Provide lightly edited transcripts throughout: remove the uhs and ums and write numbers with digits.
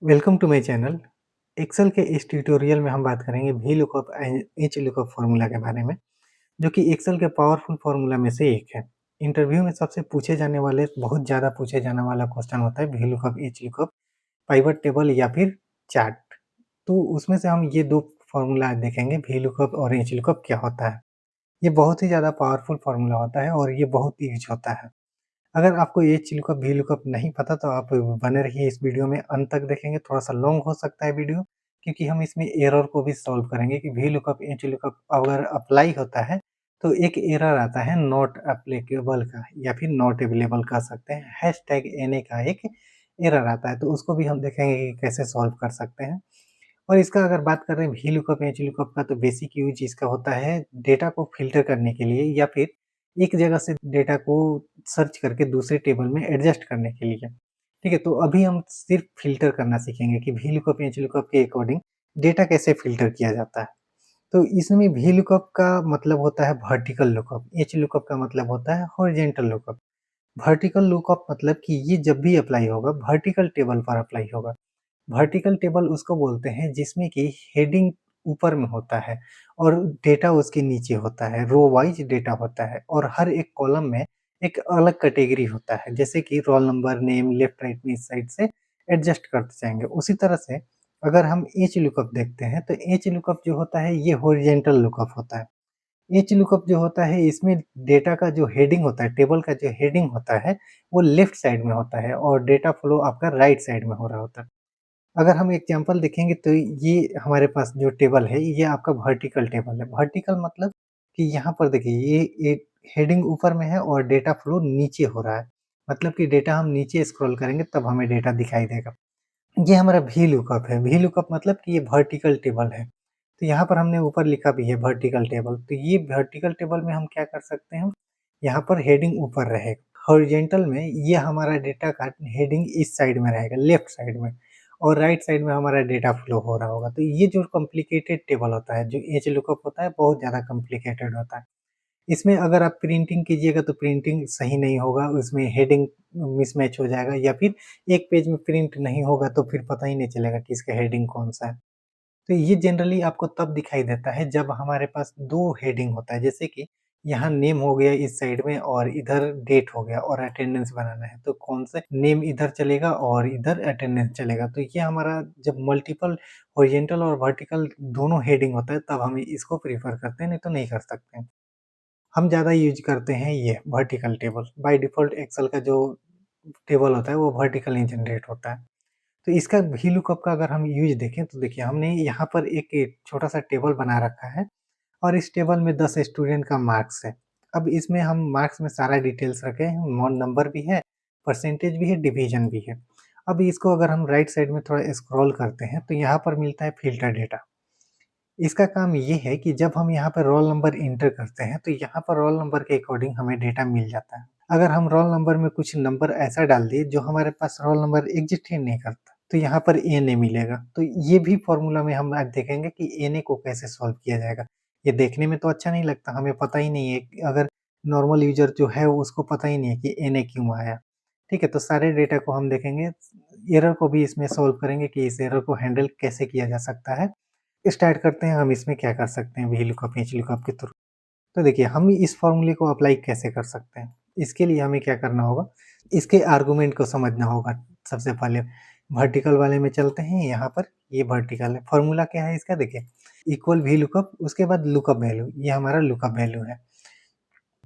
Welcome to my channel. Excel के इस tutorial में हम बात करेंगे V lookup and H lookup formula के बारे में, जो कि एक्सेल के पावरफुल फार्मूला में से एक है। इंटरव्यू में सबसे पूछे जाने वाले बहुत ज़्यादा पूछे जाने वाला क्वेश्चन होता है V lookup, H lookup, pivot table या फिर चार्ट। तो उसमें से हम ये 2 फार्मूला देखेंगे, वी लुकअप और एच लुकअप क्या होता है। ये बहुत ही ज़्यादा पावरफुल फार्मूला होता है और ये बहुत यूज़ होता है। अगर आपको ये लुकअप, वी लुकअप नहीं पता तो आप बने रहिए इस वीडियो में, अंत तक देखेंगे। थोड़ा-सा लॉन्ग हो सकता है वीडियो, क्योंकि हम इसमें एरर को भी सॉल्व करेंगे कि वी लुकअप, एच लुकअप अगर अप्लाई होता है तो एक एरर आता है नॉट एप्लीकेबल का या फिर नॉट अवेलेबल कह सकते हैं। हैशटैग एनए का एक एरर आता है, तो उसको भी हम देखेंगे कि कैसे सॉल्व कर सकते हैं। और इसका अगर बात करें वी लुकअप, एच लुकअप का, तो बेसिक यूज़ इसका होता है डेटा को फ़िल्टर करने के लिए या फिर एक जगह से डेटा को सर्च करके दूसरे टेबल में एडजस्ट करने के लिए। ठीक है? तो अभी हम सिर्फ़ फ़िल्टर करना सीखेंगे कि वी लुकअप, एच लुकअप के अकॉर्डिंग डेटा कैसे फ़िल्टर किया जाता है। तो इसमें वी लुकअप का मतलब होता है वर्टिकल लुकअप, एच लुकअप का मतलब होता है हॉरिज़ॉन्टल लुकअप। वर्टिकल लुकअप मतलब कि ये जब भी अप्लाई होगा, वर्टिकल टेबल पर अप्लाई होगा। वर्टिकल टेबल उसको बोलते हैं जिसमें कि हेडिंग ऊपर में होता है और डेटा उसके नीचे होता है, रो वाइज डेटा होता है और हर एक कॉलम में एक अलग कैटेगरी होता है, जैसे कि roll number, name, left right में इस साइड से एडजस्ट करते जाएंगे। उसी तरह से अगर हम एच लुकअप देखते हैं तो एच लुकअप जो होता है ये हॉरिजॉन्टल लुकअप होता है। एच लुकअप जो होता है इसमें डेटा का जो हेडिंग होता है, टेबल का जो हेडिंग होता है, वो लेफ्ट साइड में होता है और डेटा फ्लो आपका राइट साइड में हो रहा होता है। अगर हम एग्जांपल देखेंगे तो ये हमारे पास जो टेबल है ये आपका वर्टिकल टेबल है। वर्टिकल मतलब कि यहाँ पर देखिए ये एक हेडिंग ऊपर में है और डेटा फ्लो नीचे हो रहा है। मतलब कि डेटा हम नीचे स्क्रॉल करेंगे तब हमें डेटा दिखाई देगा। ये हमारा वी लुकअप है। वी लुकअप मतलब कि ये वर्टिकल टेबल है। तो यहाँ पर हमने ऊपर लिखा भी है वर्टिकल टेबल। तो ये वर्टिकल टेबल में हम क्या कर सकते हैं, यहाँ पर हेडिंग ऊपर रहेगा। हॉरिजॉन्टल में ये हमारा डेटा का हेडिंग इस साइड में रहेगा, लेफ्ट साइड में, और राइट साइड में हमारा डेटा फ्लो हो रहा होगा। तो ये जो कॉम्प्लिकेटेड टेबल होता है, जो एच लुकअप होता है, बहुत ज़्यादा कॉम्प्लिकेटेड होता है। इसमें अगर आप प्रिंटिंग कीजिएगा तो प्रिंटिंग सही नहीं होगा, उसमें हेडिंग मिसमैच हो जाएगा या फिर एक पेज में प्रिंट नहीं होगा तो फिर पता ही नहीं चलेगा कि इसका हेडिंग कौन-सा है। तो ये जनरली आपको तब दिखाई देता है जब हमारे पास 2 हेडिंग होता है, जैसे कि यहाँ नेम हो गया इस साइड में और इधर डेट हो गया और अटेंडेंस बनाना है, तो कौन से नेम इधर चलेगा और इधर अटेंडेंस चलेगा। तो ये हमारा जब मल्टीपल हॉरिजॉन्टल और वर्टिकल दोनों हेडिंग होता है तब हम इसको प्रेफ़र करते हैं, नहीं तो नहीं कर सकते हैं। हम ज़्यादा यूज़ करते हैं ये vertical table. By default Excel का जो टेबल होता है वो वर्टिकल ही जनरेट होता है। तो इसका वीलुकअप का अगर हम यूज़ देखें तो देखिए हमने यहाँ पर एक छोटा-सा टेबल बना रखा है और इस टेबल में 10 स्टूडेंट का मार्क्स है। अब इसमें हम मार्क्स में सारा डिटेल्स रखे हैं, मोड नंबर भी है, परसेंटेज भी है, डिवीज़न भी है। अब इसको अगर हम राइट साइड में थोड़ा स्क्रॉल करते हैं तो यहाँ पर मिलता है फ़िल्टर डेटा। इसका काम ये है कि जब हम यहाँ पे रोल नंबर एंटर करते हैं, तो यहाँ पर रोल नंबर के अकॉर्डिंग हमें डेटा मिल जाता है। अगर हम रोल नंबर में कुछ नंबर ऐसा डाल दिए जो हमारे पास रोल नंबर एग्ज़िस्ट ही नहीं करता, तो यहाँ पर एनए मिलेगा। तो ये भी फ़ॉर्मूला में हम आज देखेंगे कि एनए को कैसे सॉल्व किया जाएगा। ये देखने में तो अच्छा नहीं लगता, हमें पता ही नहीं है कि अगर नॉर्मल यूज़र जो है उसको पता ही नहीं है कि एनए क्यों आया। ठीक है? तो सारे डेटा को हम देखेंगे, एरर को भी इसमें सॉल्व करेंगे कि इस एरर को हैंडल कैसे किया जा सकता है। स्टार्ट करते हैं, हम इसमें क्या कर सकते हैं वी लुकअप, एच लुकअप के थ्रू। तो देखिए हम इस फ़ॉर्मूले को अप्लाई कैसे कर सकते हैं? इसके लिए हमें क्या करना होगा, इसके आर्गुमेंट को समझना होगा सबसे पहले। वर्टिकल वाले में चलते हैं, यहाँ पर ये वर्टिकल है। फ़ॉर्मूला क्या है इसका देखिए, इक्वल वी लुकअप, उसके बाद लुकअप वैल्यू, ये हमारा लुकअप वैल्यू है।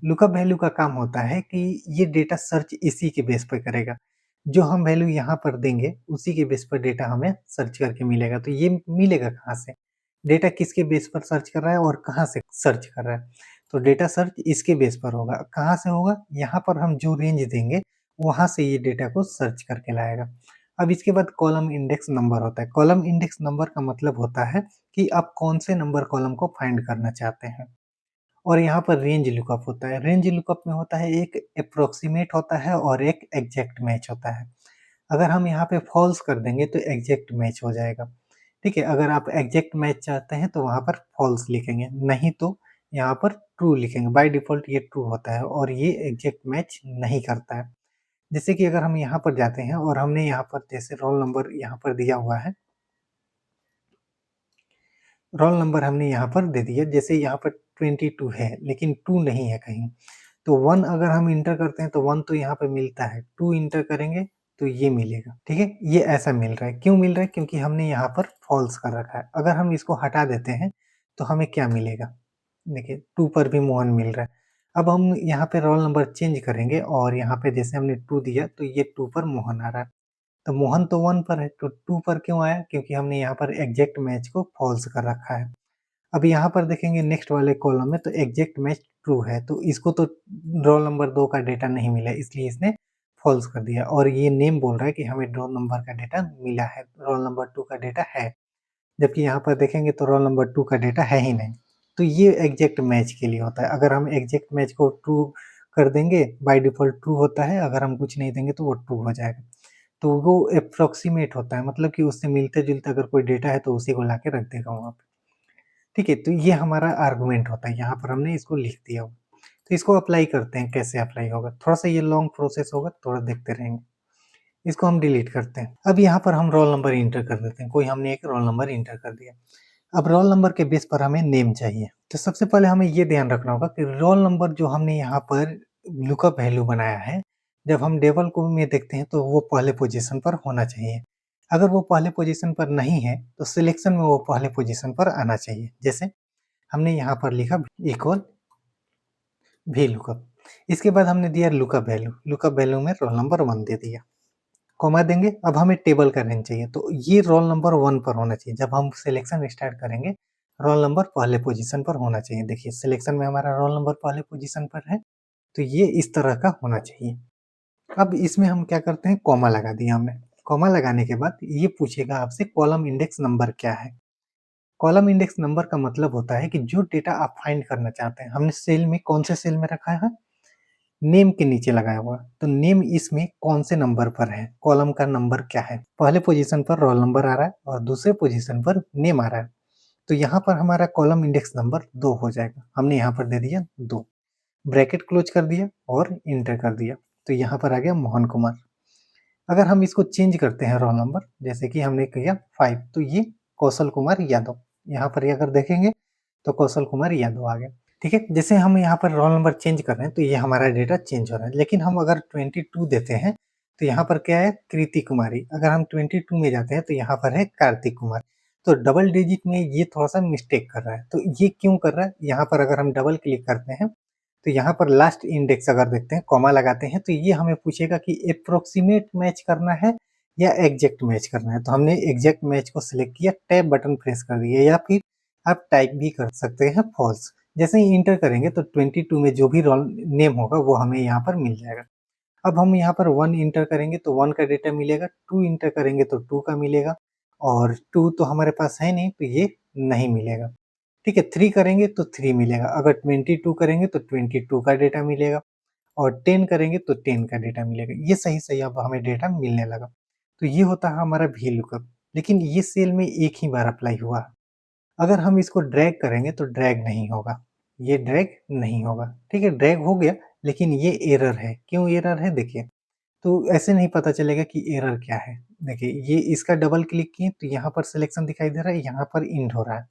लुकअप वैल्यू का काम होता है कि ये डेटा सर्च इसी के बेस पे करेगा। जो हम वैल्यू यहाँ पर देंगे, उसी के बेस पर डेटा हमें सर्च करके मिलेगा। तो ये मिलेगा कहाँ से? डेटा किसके बेस पर सर्च कर रहा है और कहाँ से सर्च कर रहा है? तो डेटा सर्च इसके बेस पर होगा। कहाँ से होगा? यहाँ पर हम जो रेंज देंगे, वहाँ से ये डेटा को सर्च करके लाएगा। अब इसके बाद कॉलम इंडेक्स नंबर होता है। कॉलम इंडेक्स नंबर का मतलब होता है कि आप कौन से नंबर कॉलम को फाइंड करना चाहते हैं। और यहाँ पर रेंज लुकअप होता है। रेंज लुकअप में होता है एक एप्रोक्सीमेट होता है और एक एग्जैक्ट मैच होता है। अगर हम यहाँ पे फॉल्स कर देंगे तो एग्जैक्ट मैच हो जाएगा। ठीक है? अगर आप एग्जैक्ट मैच चाहते हैं तो वहाँ पर फॉल्स लिखेंगे, नहीं तो यहाँ पर ट्रू लिखेंगे। बाय डिफ़ॉल्ट ये ट्रू होता है और ये एग्जैक्ट मैच नहीं करता है। जैसे कि अगर हम यहाँ पर जाते हैं और हमने यहाँ पर जैसे रोल नंबर यहाँ पर दिया हुआ है, रोल नंबर हमने यहाँ पर दे दिया, जैसे यहाँ पर 22 है लेकिन 2 नहीं है कहीं, तो 1 अगर हम इंटर करते हैं तो 1 तो यहाँ पे मिलता है, 2 इंटर करेंगे तो ये मिलेगा, ठीक है। ये ऐसा मिल रहा है, क्यों मिल रहा है? क्योंकि हमने यहाँ पर फॉल्स कर रखा है। अगर हम इसको हटा देते हैं तो हमें क्या मिलेगा? देखिए 2 पर भी मोहन मिल रहा है। अब हम यहाँ पे रोल नंबर चेंज करेंगे और यहाँ पे जैसे हमने 2 दिया तो ये 2 पर मोहन आ रहा है। तो मोहन तो 1 पर है, तो 2 पर क्यों आया? क्योंकि हमने यहाँ पर एग्जैक्ट मैच को फॉल्स कर रखा है। अब यहाँ पर देखेंगे नेक्स्ट वाले कॉलम में, तो एग्जैक्ट मैच ट्रू है, तो इसको तो रोल नंबर 2 का डेटा नहीं मिला, इसलिए इसने फॉल्स कर दिया। और ये नेम बोल रहा है कि हमें रोल नंबर का डेटा मिला है, रोल नंबर 2 का डेटा है, जबकि यहाँ पर देखेंगे तो रोल नंबर 2 का डेटा है ही नहीं। तो ये एग्जैक्ट मैच के लिए होता है। अगर हम एग्जैक्ट मैच को ट्रू कर देंगे, बाय डिफ़ॉल्ट ट्रू होता है, अगर हम कुछ नहीं देंगे तो वो ट्रू हो जाएगा। तो वो एप्रोक्सीमेट होता है, मतलब कि उससे मिलते-जुलते अगर कोई डेटा है तो उसी को लाके रख देगा वहाँ पे। ठीक है, तो ये हमारा आर्गुमेंट होता है, यहाँ पर हमने इसको लिख दिया हो। तो इसको अप्लाई करते हैं, कैसे अप्लाई होगा? थोड़ा-सा ये लॉन्ग प्रोसेस होगा, थोड़ा देखते रहेंगे। इसको हम डिलीट करते हैं। अब यहाँ पर हम रोल नंबर एंटर कर देते हैं, कोई हमने एक रोल नंबर एंटर कर दिया। अब रोल नंबर के बेस पर हमें नेम चाहिए। तो सबसे पहले हमें ये ध्यान रखना होगा कि रोल नंबर जो हमने यहाँ पर लुकअप वैल्यू बनाया है, जब हम टेबल को में देखते हैं तो वो पहले पोज़ीशन पर होना चाहिए। अगर वो पहले पोज़ीशन पर नहीं है, तो सिलेक्शन में वो पहले पोज़ीशन पर आना चाहिए। जैसे हमने यहाँ पर लिखा इक्वल वी लुकअप, इसके बाद हमने दिया लुकअप वैल्यू में रोल नंबर 1 दे दिया, कॉमा देंगे। अब हमें टेबल का रेंज चाहिए, तो ये रोल नंबर 1 पर होना चाहिए। जब हम सिलेक्शन स्टार्ट करेंगे, रोल नंबर पहले पोजीशन पर होना चाहिए। देखिए सिलेक्शन में हमारा रोल नंबर पहले पोजीशन पर है, तो ये इस तरह का होना चाहिए। अब इसमें हम क्या करते हैं, कॉमा लगा दिया हमने। कॉमा लगाने के बाद ये पूछेगा आपसे कॉलम इंडेक्स नंबर क्या है। कॉलम इंडेक्स नंबर का मतलब होता है कि जो डेटा आप फाइंड करना चाहते हैं, हमने सेल में कौन से सेल में रखा है? नेम के नीचे लगाया हुआ, तो नेम इसमें कौन से नंबर पर है, कॉलम का नंबर क्या है। पहले पोजीशन पर रोल नंबर आ रहा है और दूसरे पोजीशन पर नेम आ रहा है, तो यहाँ पर हमारा कॉलम इंडेक्स नंबर 2 हो जाएगा। हमने यहाँ पर दे दिया 2, ब्रैकेट क्लोज कर दिया और इंटर कर दिया, तो यहाँ पर आ गया मोहन कुमार। अगर हम इसको चेंज करते हैं रोल नंबर, जैसे कि हमने किया 5, तो ये कौशल कुमार यादव, यहाँ पर अगर देखेंगे तो कौशल कुमार यादव आ गया। ठीक है, जैसे हम यहाँ पर रोल नंबर चेंज कर रहे हैं तो ये हमारा डेटा चेंज हो रहा है। लेकिन हम अगर 22 देते हैं तो यहाँ पर क्या है, कृति कुमारी। अगर हम 22 में जाते हैं तो यहाँ पर है कार्तिक कुमार। तो डबल डिजिट में ये थोड़ा सा मिस्टेक कर रहा है, तो ये क्यों कर रहा है? यहाँ पर अगर हम डबल क्लिक करते हैं तो यहाँ पर लास्ट इंडेक्स अगर देखते हैं, कॉमा लगाते हैं, तो ये हमें पूछेगा कि अप्रोक्सीमेट मैच करना है या एग्जैक्ट मैच करना है। तो हमने एग्जैक्ट मैच को सिलेक्ट किया, टैब बटन प्रेस कर दिया, या फिर आप टाइप भी कर सकते हैं फॉल्स। जैसे ही इंटर करेंगे तो 22 में जो भी रोल नेम होगा वो हमें यहाँ पर मिल जाएगा। अब हम यहाँ पर 1 इंटर करेंगे तो 1 का डेटा मिलेगा, 2 इंटर करेंगे तो 2 का मिलेगा, और 2 तो हमारे पास है नहीं तो ये नहीं मिलेगा। ठीक है, 3 करेंगे तो 3 मिलेगा, अगर 22 करेंगे तो 22 का डेटा मिलेगा, और 10 करेंगे तो 10 का डेटा मिलेगा। ये सही-सही अब हमें डेटा मिलने लगा। तो ये होता है हमारा वी लुकअप, लेकिन ये सेल में एक ही बार अप्लाई हुआ। अगर हम इसको ड्रैग करेंगे तो ड्रैग नहीं होगा, ये ड्रैग नहीं होगा। ठीक है, ड्रैग हो गया लेकिन ये एरर है। क्यों एरर है देखिए, तो ऐसे नहीं पता चलेगा कि एरर क्या है। देखिए ये इसका डबल क्लिक किए तो यहाँ पर सिलेक्शन दिखाई दे रहा है, यहाँ पर इंड हो रहा है।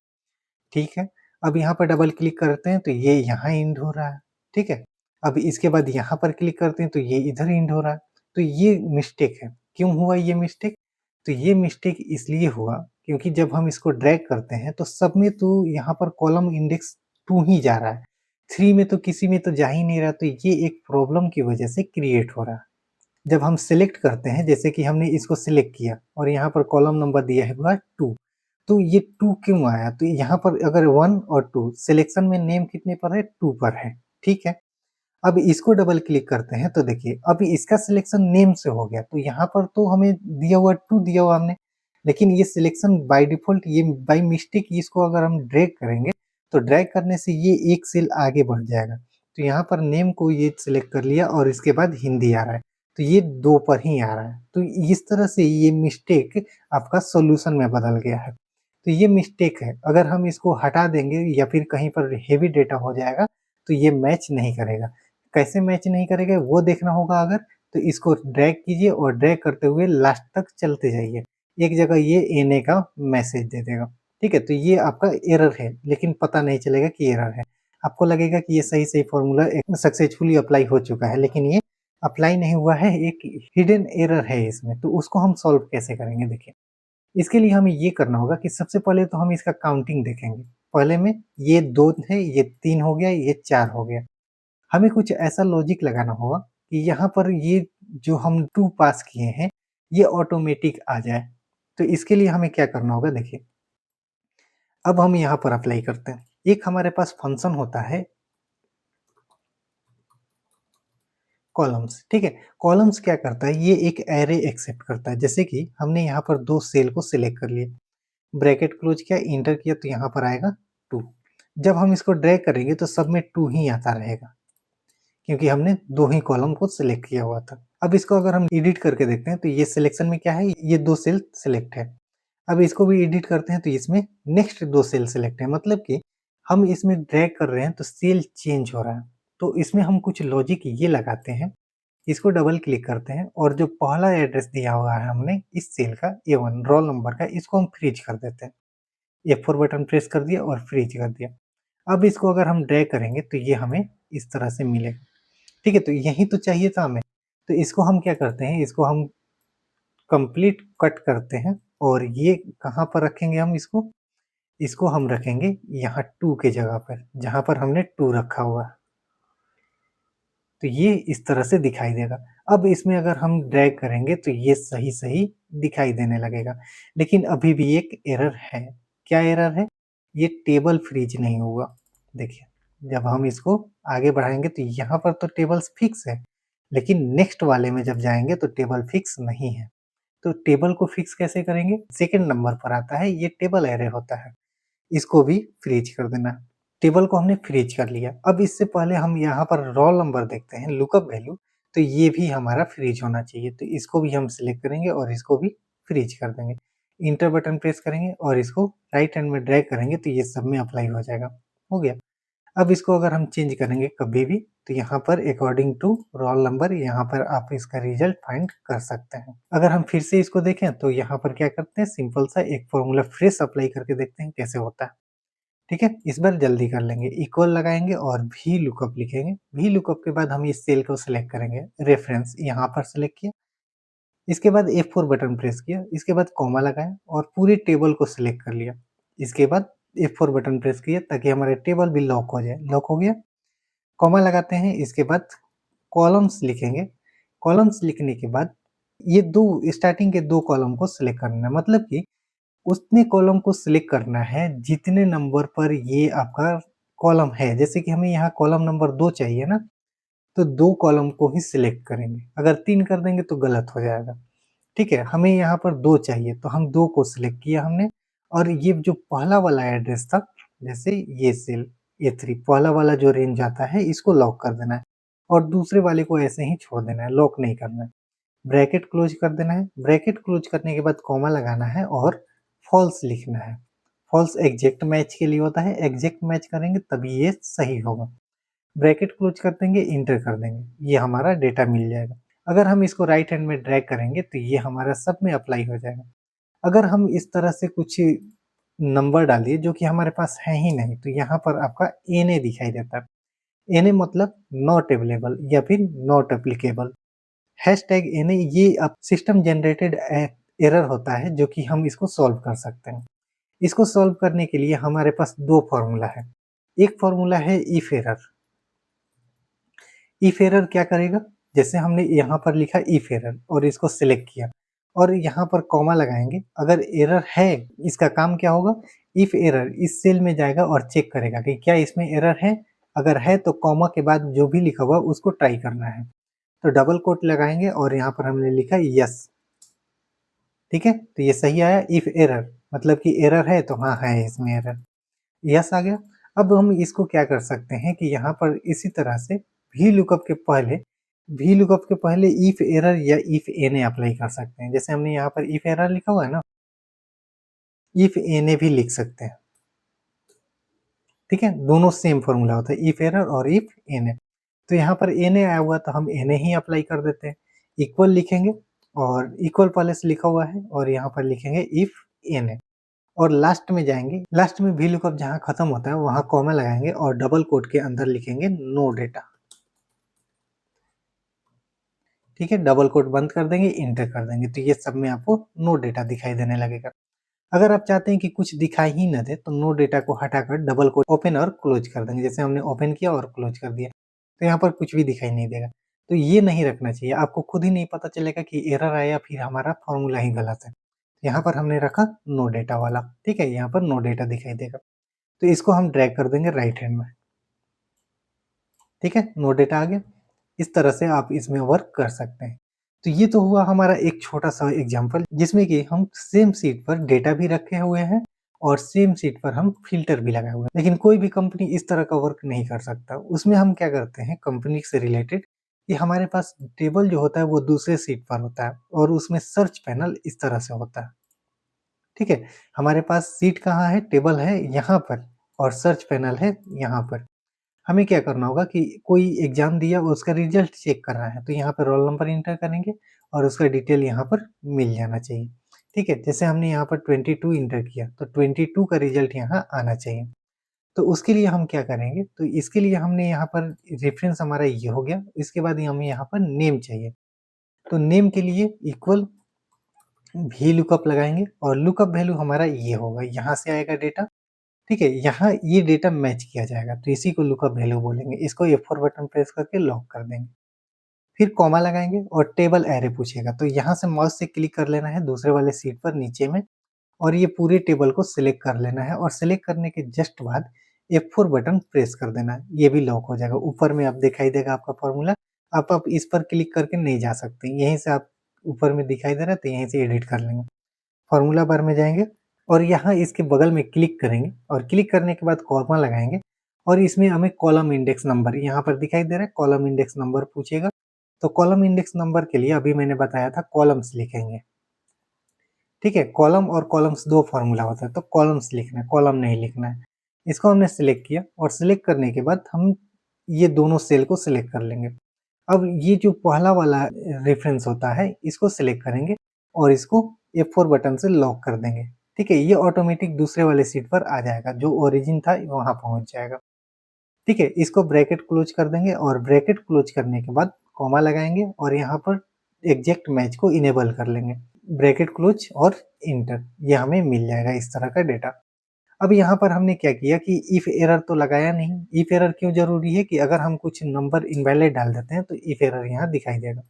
ठीक है, अब यहाँ पर डबल क्लिक करते हैं तो ये यहाँ इंड हो रहा है। ठीक है, अब इसके बाद यहाँ पर क्लिक करते हैं तो ये इधर इंड हो रहा है। तो ये मिस्टेक है। क्यों हुआ ये मिस्टेक? तो ये मिस्टेक इसलिए हुआ क्योंकि जब हम इसको ड्रैग करते हैं तो सब में तो यहाँ पर कॉलम इंडेक्स 2 ही जा रहा है, 3 में तो किसी में तो जा ही नहीं रहा, तो ये एक प्रॉब्लम की वजह से क्रिएट हो रहा है। जब हम सिलेक्ट करते हैं, जैसे कि हमने इसको सिलेक्ट किया और यहाँ पर कॉलम नंबर दिया है हुआ 2, तो ये 2 क्यों आया? तो यहाँ पर अगर 1 और 2 सिलेक्शन में नेम कितने पर है? 2 पर है। ठीक है, अब इसको डबल क्लिक करते हैं तो देखिए अब इसका सिलेक्शन नेम से हो गया, तो यहाँ पर तो हमें दिया हुआ 2 दिया हुआ हमने, लेकिन ये सिलेक्शन बाय डिफ़ॉल्ट ये बाय मिस्टेक इसको अगर हम ड्रैग करेंगे, तो ड्रैग करने से ये एक सेल आगे बढ़ जाएगा। तो यहाँ पर नेम को ये सिलेक्ट कर लिया और इसके बाद हिंदी आ रहा है, तो ये 2 पर ही आ रहा है। तो इस तरह से ये मिस्टेक आपका सॉल्यूशन में बदल गया है। तो ये मिस्टेक है, अगर हम इसको हटा देंगे या फिर कहीं पर हेवी डेटा हो जाएगा, तो ये मैच नहीं करेगा। कैसे मैच नहीं करेगा वो देखना होगा अगर, तो इसको ड्रैग कीजिए और ड्रैग करते हुए लास्ट तक चलते जाइए। एक जगह ये एनए का मैसेज दे देगा, ठीक है? तो ये आपका एरर है, लेकिन पता नहीं चलेगा कि एरर है। आपको लगेगा कि ये सही-सही फ़ॉर्मूला एक सक्सेसफुली अप्लाई हो चुका है, लेकिन ये अप्लाई नहीं हुआ है, एक हिडन एरर है इसमें। तो उसको हम सॉल्व कैसे करेंगे देखिए। इसके लिए हमें ये करना होगा कि सबसे पहले तो हम इसका काउंटिंग देखेंगे। पहले में ये 2 है, ये 3 हो गया, ये 4 हो गया। हमें कुछ ऐसा लॉजिक लगाना होगा कि यहाँ पर ये जो हम 2 पास किए हैं, ये ऑटोमेटिक आ जाए। तो इसके लिए हमें क्या करना होगा देखिए, अब हम यहाँ पर अप्लाई करते हैं। एक हमारे पास फंक्शन होता है कॉलम्स, ठीक है? कॉलम्स क्या करता है, ये एक एरे एक्सेप्ट करता है। जैसे कि हमने यहाँ पर 2 सेल को सिलेक्ट कर लिया, ब्रैकेट क्लोज किया, इंटर किया तो यहाँ पर आएगा 2। जब हम इसको ड्रैग करेंगे तो सब में 2 ही आता रहेगा, क्योंकि हमने 2 ही कॉलम को सिलेक्ट किया हुआ था। अब इसको अगर हम एडिट करके देखते हैं तो ये सिलेक्शन में क्या है, ये 2 सेल सिलेक्ट है। अब इसको भी एडिट करते हैं तो इसमें नेक्स्ट 2 सेल सिलेक्ट है, मतलब कि हम इसमें ड्रैग कर रहे हैं तो सेल चेंज हो रहा है। तो इसमें हम कुछ लॉजिक ये लगाते हैं, इसको डबल क्लिक करते हैं और जो पहला एड्रेस दिया हुआ है हमने इस सेल का A1 रोल नंबर का, इसको हम फ्रीज कर देते हैं। F4 बटन प्रेस कर दिया और फ्रीज कर दिया। अब इसको अगर हम ड्रैग करेंगे तो ये हमें इस तरह से मिलेगा, ठीक है? तो यही तो चाहिए था हमें। तो इसको हम क्या करते हैं, इसको हम कंप्लीट कट करते हैं और ये कहाँ पर रखेंगे हम इसको? इसको हम रखेंगे यहाँ 2 के जगह पर, जहाँ पर हमने 2 रखा हुआ है। तो ये इस तरह से दिखाई देगा। अब इसमें अगर हम ड्रैग करेंगे तो ये सही-सही दिखाई देने लगेगा। लेकिन अभी भी एक एरर है। क्या एरर है? ये टेबल फ्रीज नहीं हुआ। देखिए, जब हम इसको आगे बढ़ाएँगे तो यहाँ पर तो टेबल्स फिक्स है, लेकिन नेक्स्ट वाले में जब जाएँगे तो टेबल फिक्स नहीं है। तो टेबल को फिक्स कैसे करेंगे? सेकंड नंबर पर आता है, ये टेबल एरे होता है। इसको भी फ्रीज कर देना है। टेबल को हमने फ्रीज कर लिया। अब इससे पहले हम यहाँ पर रोल नंबर देखते हैं, लुकअप वैल्यू, तो ये भी हमारा फ्रीज होना चाहिए। तो इसको भी हम सिलेक्ट करेंगे और इसको भी फ्रीज कर देंगे। इंटर बटन प्रेस करेंगे और इसको राइट हैंड में ड्रैग करेंगे तो ये सब में अप्लाई हो जाएगा। हो गया। अब इसको अगर हम चेंज करेंगे कभी भी तो यहाँ पर अकॉर्डिंग टू रोल नंबर यहाँ पर आप इसका रिजल्ट फाइंड कर सकते हैं। अगर हम फिर से इसको देखें तो यहाँ पर क्या करते हैं, सिंपल सा एक फॉर्मूला फ्रेश अप्लाई करके देखते हैं कैसे होता है। ठीक है, इस बार जल्दी कर लेंगे। इक्वल लगाएंगे और भी लुकअप लिखेंगे। भी लुकअप के बाद हम इस सेल को सिलेक्ट करेंगे, रेफरेंस यहाँ पर सिलेक्ट किया, इसके बाद F4 बटन प्रेस किया, इसके बाद कॉमा लगाया और पूरे टेबल को सिलेक्ट कर लिया। इसके बाद F4 बटन प्रेस किया ताकि हमारे टेबल भी लॉक हो जाए। लॉक हो गया, कॉमा लगाते हैं, इसके बाद कॉलम्स लिखेंगे। कॉलम्स लिखने के बाद ये 2 स्टार्टिंग के 2 कॉलम को सिलेक्ट करना है, मतलब कि उतने कॉलम को सिलेक्ट करना है जितने नंबर पर ये आपका कॉलम है। जैसे कि हमें यहाँ कॉलम नंबर 2 चाहिए ना, तो 2 कॉलम को ही सिलेक्ट करेंगे। अगर 3 कर देंगे तो गलत हो जाएगा। ठीक है, हमें यहाँ पर 2 चाहिए तो हम 2 को सिलेक्ट किया हमने और ये जो पहला वाला एड्रेस था, जैसे ये सेल A3 पहला वाला जो रेंज आता है इसको लॉक कर देना है और दूसरे वाले को ऐसे ही छोड़ देना है, लॉक नहीं करना है। ब्रैकेट क्लोज कर देना है। ब्रैकेट क्लोज करने के बाद कॉमा लगाना है और फॉल्स लिखना है। फॉल्स एग्जैक्ट मैच के लिए होता है, एग्जैक्ट मैच करेंगे तभी ये सही होगा। ब्रैकेट क्लोज कर देंगे, इंटर कर देंगे, ये हमारा डेटा मिल जाएगा। अगर हम इसको राइट हैंड में ड्रैग करेंगे तो ये हमारा सब में अप्लाई हो जाएगा। अगर हम इस तरह से कुछ नंबर डालिए जो कि हमारे पास है ही नहीं, तो यहाँ पर आपका एनए दिखाई देता है। एनए मतलब नॉट अवेलेबल या फिर नॉट एप्लीकेबल। हैशटैग एनए ये अब सिस्टम जनरेटेड एरर होता है जो कि हम इसको सॉल्व कर सकते हैं। इसको सॉल्व करने के लिए हमारे पास 2 फॉर्मूला है। एक फॉर्मूला है इफ एरर। इफ एरर क्या करेगा, जैसे हमने यहाँ पर लिखा इफ एरर और इसको सिलेक्ट किया और यहाँ पर कॉमा लगाएंगे। अगर एरर है, इसका काम क्या होगा, इफ एरर इस सेल में जाएगा और चेक करेगा कि क्या इसमें एरर है। अगर है तो कॉमा के बाद जो भी लिखा हुआ उसको ट्राई करना है। तो डबल कोट लगाएंगे और यहाँ पर हमने लिखा यस। ठीक है, तो ये सही आया। इफ एरर मतलब कि एरर है तो हाँ है इसमें एरर, यस आ गया। अब हम इसको क्या कर सकते हैं कि यहाँ पर इसी तरह से भी लुकअप के पहले इफ एरर या इफ एनए अप्लाई कर सकते हैं। जैसे हमने यहाँ पर इफ एरर लिखा हुआ है ना, इफ एनए भी लिख सकते हैं। ठीक है, दोनों सेम फॉर्मूला होता है, इफ एरर और इफ एनए। तो यहाँ पर एनए आया हुआ तो हम एनए ही अप्लाई कर देते हैं। इक्वल लिखेंगे और इक्वल पहले से लिखा हुआ है और यहाँ पर लिखेंगे इफ एन है और लास्ट में जाएंगे, लास्ट में वी लुकअप जहाँ खत्म होता है वहाँ कॉमा लगाएंगे और डबल कोट के अंदर लिखेंगे नो डेटा। ठीक है, डबल कोट बंद कर देंगे, इंटर कर देंगे, तो ये सब में आपको नो डेटा दिखाई देने लगेगा। अगर आप चाहते हैं कि कुछ दिखाई ही ना दे तो नो डेटा को हटाकर डबल कोट ओपन और क्लोज कर देंगे, जैसे हमने ओपन किया और क्लोज कर दिया, तो यहाँ पर कुछ भी दिखाई नहीं देगा। तो ये नहीं रखना चाहिए, आपको खुद ही नहीं पता चलेगा कि एरर आया या फिर हमारा फॉर्मूला ही गलत है। यहाँ पर हमने रखा नो डेटा वाला, ठीक है, यहाँ पर नो डेटा दिखाई देगा, तो इसको हम ड्रैग कर देंगे राइट हैंड में। ठीक है, नो डेटा आ गया। इस तरह से आप इसमें वर्क कर सकते हैं। तो ये तो हुआ हमारा एक छोटा सा एग्जांपल जिसमें कि हम सेम सीट पर डेटा भी रखे हुए हैं और सेम सीट पर हम फिल्टर भी लगाए हुए हैं। लेकिन कोई भी कंपनी इस तरह का वर्क नहीं कर सकता। उसमें हम क्या करते हैं कंपनी से रिलेटेड कि हमारे पास टेबल जो होता है वो दूसरे सीट पर होता है और उसमें सर्च पैनल इस तरह से होता है। ठीक है, हमारे पास सीट कहाँ है, टेबल है यहाँ पर और सर्च पैनल है यहाँ पर। हमें क्या करना होगा कि कोई एग्जाम दिया और उसका रिजल्ट चेक करना है तो यहाँ पर रोल नंबर इंटर करेंगे और उसका डिटेल यहाँ पर मिल जाना चाहिए। ठीक है, जैसे हमने यहाँ पर 22 इंटर किया तो 22 का रिजल्ट यहाँ आना चाहिए। तो उसके लिए हम क्या करेंगे, तो इसके लिए हमने यहाँ पर रेफरेंस हमारा ये हो गया। इसके बाद हमें यहाँ पर नेम चाहिए, तो नेम के लिए इक्वल भी लुकअप लगाएंगे और लुकअप वैल्यू हमारा ये होगा, यहाँ से आएगा डेटा। ठीक है, यहाँ ये डेटा मैच किया जाएगा तो इसी को लुकअप वैल्यू बोलेंगे। इसको F4 बटन प्रेस करके लॉक कर देंगे, फिर कॉमा लगाएंगे और टेबल एरे पूछेगा तो यहाँ से माउस से क्लिक कर लेना है दूसरे वाले सीट पर नीचे में और ये पूरे टेबल को सिलेक्ट कर लेना है और सिलेक्ट करने के जस्ट बाद F4 बटन प्रेस कर देना है, ये भी लॉक हो जाएगा। ऊपर में आप दिखाई देगा आपका फॉर्मूला। आप इस पर क्लिक करके नहीं जा सकते, यहीं से आप ऊपर में दिखाई दे रहा है तो यहीं से एडिट कर लेंगे। फॉर्मूला बार में जाएंगे और यहाँ इसके बगल में क्लिक करेंगे और क्लिक करने के बाद कॉमा लगाएंगे और इसमें हमें कॉलम इंडेक्स नंबर यहाँ पर दिखाई दे रहा है, कॉलम इंडेक्स नंबर पूछेगा। तो कॉलम इंडेक्स नंबर के लिए अभी मैंने बताया था कॉलम्स लिखेंगे। ठीक है, कॉलम और कॉलम्स दो फॉर्मूला होता है, तो कॉलम्स लिखना है, कॉलम नहीं लिखना है। इसको हमने सिलेक्ट किया और सिलेक्ट करने के बाद हम ये दोनों सेल को सिलेक्ट कर लेंगे। अब ये जो पहला वाला रेफरेंस होता है इसको सिलेक्ट करेंगे और इसको F4 बटन से लॉक कर देंगे। ठीक है, ये ऑटोमेटिक दूसरे वाले सीट पर आ जाएगा, जो ओरिजिन था वहां पहुंच जाएगा। ठीक है, इसको ब्रैकेट क्लोज कर देंगे और ब्रैकेट क्लोज करने के बाद कॉमा लगाएंगे और यहाँ पर एग्जैक्ट मैच को इनेबल कर लेंगे। ब्रैकेट क्लोज और इंटर, ये हमें मिल जाएगा इस तरह का डेटा। अब यहाँ पर हमने क्या किया कि इफ एरर तो लगाया नहीं। इफ एरर क्यों जरूरी है कि अगर हम कुछ नंबर इनवैलिड डाल देते हैं तो इफ एरर यहाँ दिखाई देगा।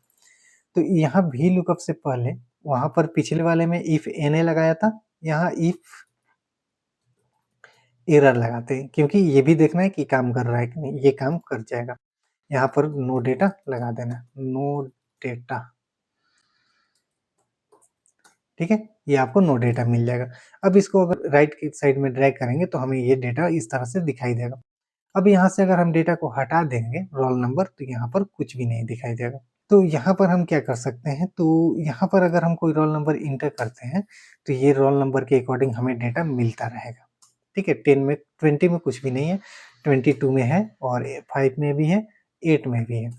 तो यहाँ भी लुकअप से पहले वहां पर पिछले वाले में इफ एन लगाया था, यहाँ इफ एरर लगाते हैं क्योंकि ये भी देखना है कि काम कर रहा है कि नहीं। ये काम कर जाएगा, यहाँ पर नो डेटा लगा देना, नो डेटा। ठीक है, ये आपको नो डेटा मिल जाएगा। अब इसको अगर राइट की साइड में ड्रैग करेंगे तो हमें ये डेटा इस तरह से दिखाई देगा। अब यहाँ से अगर हम डेटा को हटा देंगे रोल नंबर तो यहाँ पर कुछ भी नहीं दिखाई देगा। तो यहाँ पर हम क्या कर सकते हैं, तो यहाँ पर अगर हम कोई रोल नंबर इंटर करते हैं तो ये रोल नंबर के अकॉर्डिंग हमें डेटा मिलता रहेगा। ठीक है, 10 में 20 में कुछ भी नहीं है, 22 में है और 5 में भी है, 8 में भी है।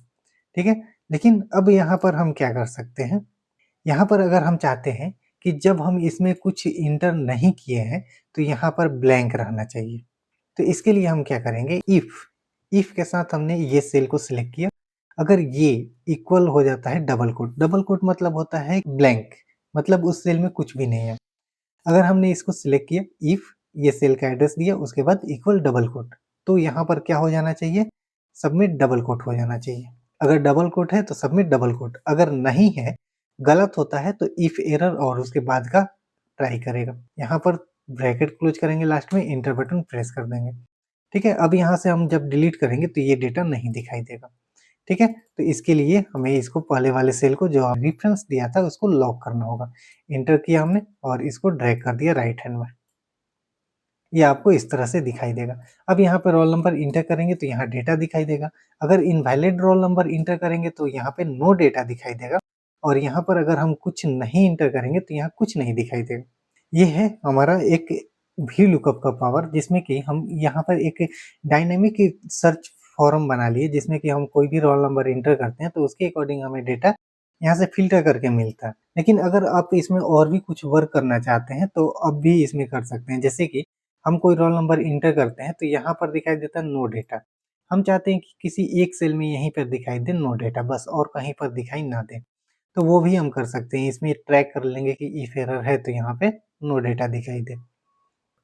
ठीक है, लेकिन अब यहाँ पर हम क्या कर सकते हैं, यहाँ पर अगर हम चाहते हैं कि जब हम इसमें कुछ इंटर नहीं किए हैं तो यहाँ पर ब्लैंक रहना चाहिए। तो इसके लिए हम क्या करेंगे, इफ के साथ हमने ये सेल को सिलेक्ट किया। अगर ये इक्वल हो जाता है डबल कोट मतलब होता है ब्लैंक, मतलब उस सेल में कुछ भी नहीं है। अगर हमने इसको सिलेक्ट किया, इफ ये सेल का एड्रेस दिया, उसके बाद इक्वल डबल कोट, तो यहाँ पर क्या हो जाना चाहिए, सबमिट डबल कोट हो जाना चाहिए। अगर डबल कोट है तो सबमिट डबल कोट, अगर नहीं है गलत होता है तो इफ एरर और उसके बाद का ट्राई करेगा। यहाँ पर ब्रैकेट क्लोज करेंगे, लास्ट में इंटर बटन प्रेस कर देंगे। ठीक है, अब यहाँ से हम जब डिलीट करेंगे तो ये डेटा नहीं दिखाई देगा। ठीक है, तो इसके लिए हमें इसको पहले वाले सेल को जो रेफरेंस दिया था उसको लॉक करना होगा। इंटर किया हमने और इसको ड्रैग कर दिया राइट हैंड में, ये आपको इस तरह से दिखाई देगा। अब यहाँ पे रोल नंबर इंटर करेंगे तो यहाँ डेटा दिखाई देगा। अगर इनवैलिड रोल नंबर इंटर करेंगे तो यहाँ पे नो डेटा दिखाई देगा और यहाँ पर अगर हम कुछ नहीं इंटर करेंगे तो यहाँ कुछ नहीं दिखाई देगा। ये है हमारा एक भी लुकअप का पावर, जिसमें कि हम यहाँ पर एक डायनेमिक सर्च फॉर्म बना लिए, जिसमें कि हम कोई भी रोल नंबर इंटर करते हैं तो उसके अकॉर्डिंग हमें डेटा यहाँ से फ़िल्टर करके मिलता है। लेकिन अगर आप इसमें और भी कुछ वर्क करना चाहते हैं तो अब भी इसमें कर सकते हैं। जैसे कि हम कोई रोल नंबर एंटर करते हैं तो यहाँ पर दिखाई देता है नो डेटा। हम चाहते हैं कि किसी एक सेल में यहीं पर दिखाई दे नो डेटा, बस और कहीं पर दिखाई ना दे। तो वो भी हम कर सकते हैं। इसमें ट्रैक कर लेंगे कि इफ एरर है तो यहाँ पे नो डेटा दिखाई दे।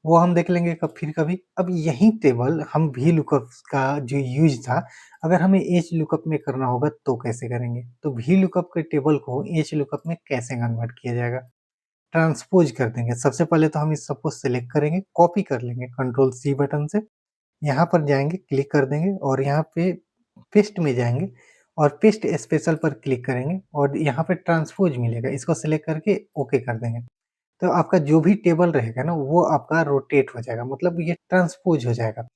वो हम देख लेंगे फिर कभी। अब यही टेबल हम वी लुकअप्स का जो यूज़ था, अगर हमें एच लुकअप में करना होगा तो कैसे करेंगे? तो वी लुकअप के टेबल को एच लुकअप में कैसे कन्वर्ट किया जाएगा? ट्रांसपोज़ कर देंगे। सबसे पहले तो हम इस सबको सेलेक्ट करेंगे, कॉपी कर लेंगे कंट्रोल सी बटन से। यहाँ पर जाएँगे, क्लिक कर देंगे और यहाँ पे पेस्ट में जाएँगे और पेस्ट स्पेशल पर क्लिक करेंगे और यहाँ पे ट्रांसपोज़ मिलेगा, इसको सेलेक्ट करके ओके कर देंगे। तो आपका जो भी टेबल रहेगा ना, वो आपका रोटेट हो जाएगा, मतलब ये ट्रांसपोज़ हो जाएगा।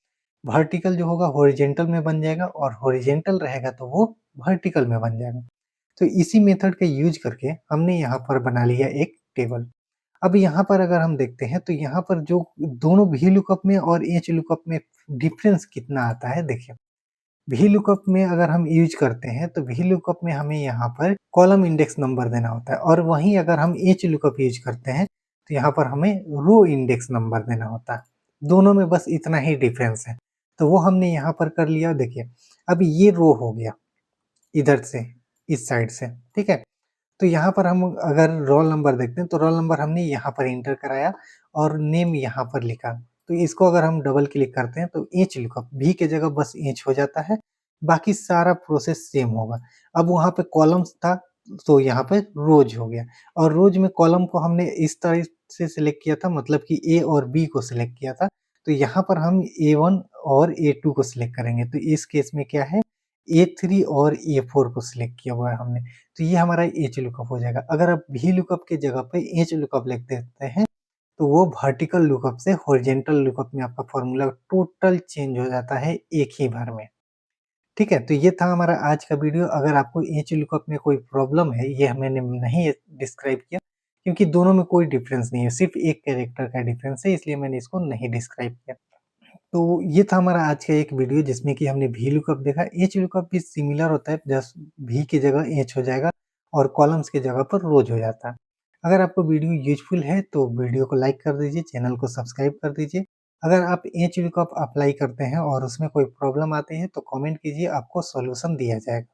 वर्टिकल जो होगा हॉरिज़ॉन्टल में बन जाएगा और हॉरिज़ॉन्टल रहेगा तो वो वर्टिकल में बन जाएगा। तो इसी मेथड का यूज़ करके हमने यहाँ पर बना लिया एक टेबल। अब यहाँ पर अगर हम देखते हैं तो यहाँ पर जो दोनों वी लुकअप में और एच लुकअप में डिफ़रेंस कितना आता है देखिए। वी लुकअप में अगर हम यूज़ करते हैं तो वी लुकअप में हमें यहाँ पर कॉलम इंडेक्स नंबर देना होता है और वहीं अगर हम एच लुकअप यूज़ करते हैं तो यहाँ पर हमें रो इंडेक्स नंबर देना होता है। दोनों में बस इतना ही डिफ़रेंस है। तो वो हमने यहाँ पर कर लिया देखिए। अब ये रो हो गया इधर से, इस साइड से, ठीक है? तो यहाँ पर हम अगर रोल नंबर देखते हैं तो रोल नंबर हमने यहाँ पर एंटर कराया और नेम यहाँ पर लिखा। तो इसको अगर हम डबल क्लिक करते हैं तो एच लुकअप वी की जगह बस एच हो जाता है, बाकी सारा प्रोसेस सेम होगा। अब वहाँ पे कॉलम्स था तो यहाँ पे रोज़ हो गया और रोज़ में कॉलम को हमने इस तरह से सिलेक्ट किया था, मतलब कि ए और बी को सिलेक्ट किया था। तो यहाँ पर हम ए1 और ए2 को सिलेक्ट करेंगे। तो इस केस में क्या है, ए3 और ए4 को सिलेक्ट किया हुआ है हमने। तो ये हमारा एच लुकअप हो जाएगा। अगर आप वी लुकअप की जगह पे एच लुकअप लिख देते हैं, तो वो वर्टिकल लुकअप से हॉरिज़ॉन्टल लुकअप में आपका फ़ॉर्मूला टोटल चेंज हो जाता है एक ही बार में। ठीक है? तो ये था हमारा आज का वीडियो। अगर आपको एच लुकअप में कोई प्रॉब्लम है, ये मैंने नहीं डिस्क्राइब किया क्योंकि दोनों में कोई डिफ़रेंस नहीं है, सिर्फ़ एक कैरेक्टर का डिफ़रेंस है, इसलिए मैंने इसको नहीं डिस्क्राइब किया। तो ये था हमारा आज का एक वीडियो जिसमें कि हमने वी लुकअप देखा। एच लुकअप भी सिमिलर होता है, जस्ट वी की जगह एच हो जाएगा और कॉलम्स की जगह पर रोज़ हो जाता है। अगर आपको वीडियो यूज़फुल है तो वीडियो को लाइक कर दीजिए, चैनल को सब्सक्राइब कर दीजिए। अगर आप एच लुकअप अप्लाई करते हैं और उसमें कोई प्रॉब्लम आती है तो कमेंट कीजिए, आपको सॉल्यूशन दिया जाएगा।